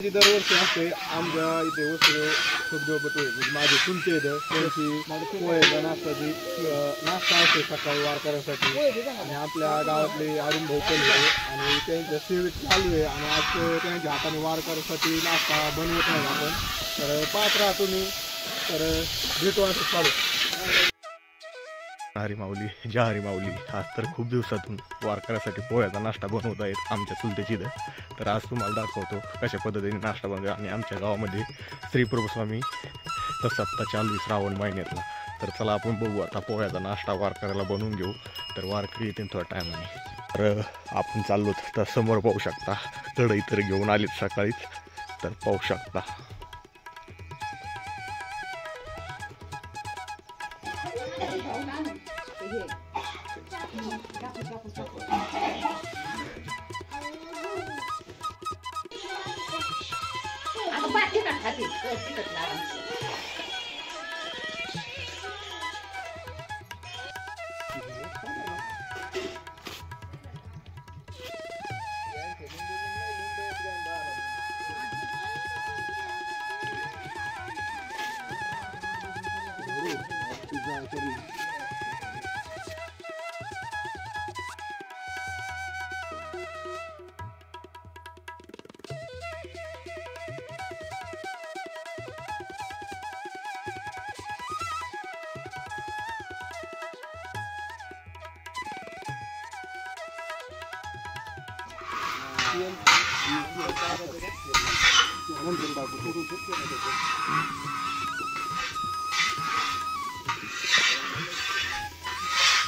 दरवर्षी असते आमच्या इथे वसुदेव सुखदेव बटोळे म्हणजे माझे चुलते इथं त्यांची पोह्याचा नाश्ता असते सकाळी वारकऱ्यासाठी आणि आपल्या गावातले अरुण भाऊ पण होते आणि त्यांच्या सेवेत चालू आहे आणि आज त्यांच्या हाताने वारकऱ्यासाठी नाश्ता बनवत नाही आपण तर पाहत राहा तुम्ही तर भेटू असं चालू. हरी माऊली जय हरी माऊली. आज तर खूप दिवसातून वारकऱ्यासाठी पोह्याचा नाश्ता बनवत आहेत आमच्या चुलत्याची इथं. तर आज तुम्हाला दाखवतो कशा पद्धतीने नाश्ता बनवतो आणि आमच्या गावामध्ये श्री प्रभुस्वामी सप्ताह चालू आहे श्रावण महिन्यातला. तर चला आपण बघू आता पोह्याचा नाश्ता वारकऱ्याला बनवून घेऊ. तर वारकरी येतील थोड्या टायमाने. तर आपण चाललो तर समोर पाहू शकता कढई तर घेऊन आलीत सकाळीच तर पाहू शकता.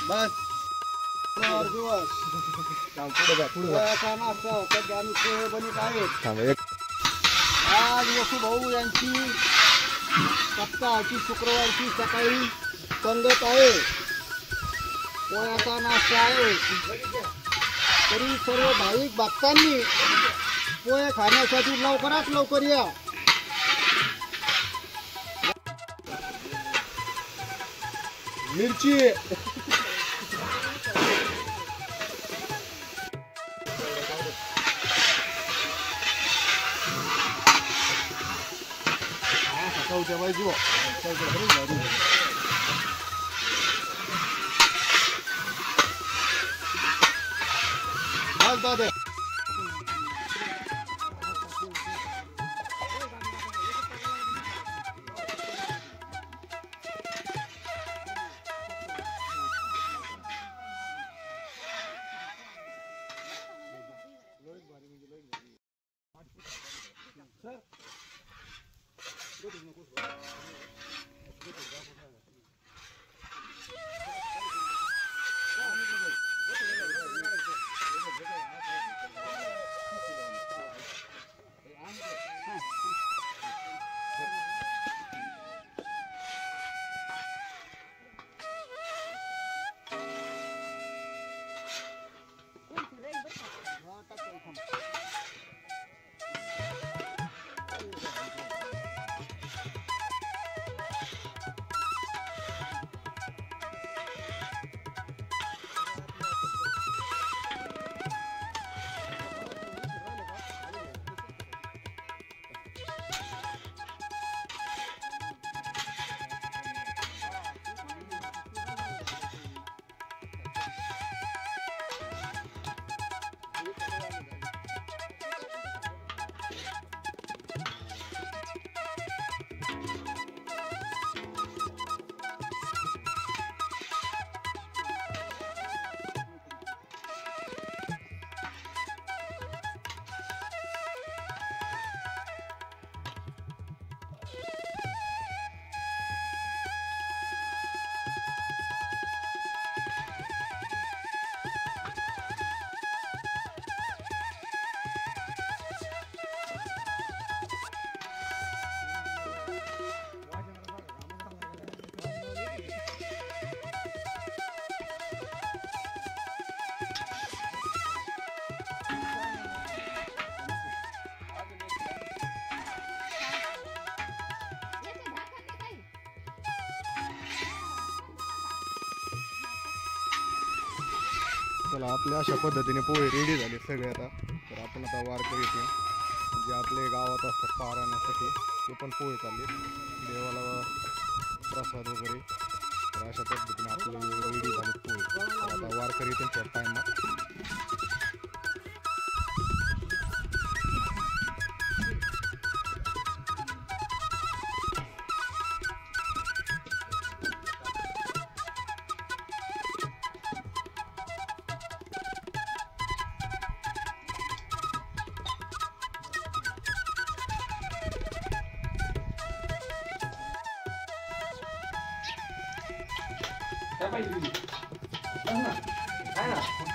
बस आज वसुभाऊ यांची सप्ताहाची शुक्रवारची सकाळी पंगत आहे. पोह्याचा नाश्ता आहे. तरी सर्व भाविक भक्तांनी पोहे खाण्यासाठी लवकरात लवकर या. मिरची सकाळच्या बाजू दादा चला आपल्या अशा पद्धतीने पोहे रेडी झाले सगळे. आता तर आपण आता वारकरी येते जे आपले गावात असतात पारायणासाठी ते पण पोहे चालले देवाला प्रसाद वगैरे. तर अशा पद्धतीने आपले रेडी झाले पोहे. तर आता वारकरी त्यांच्या टायमात काय पाहिजे? बस ना. काय ना?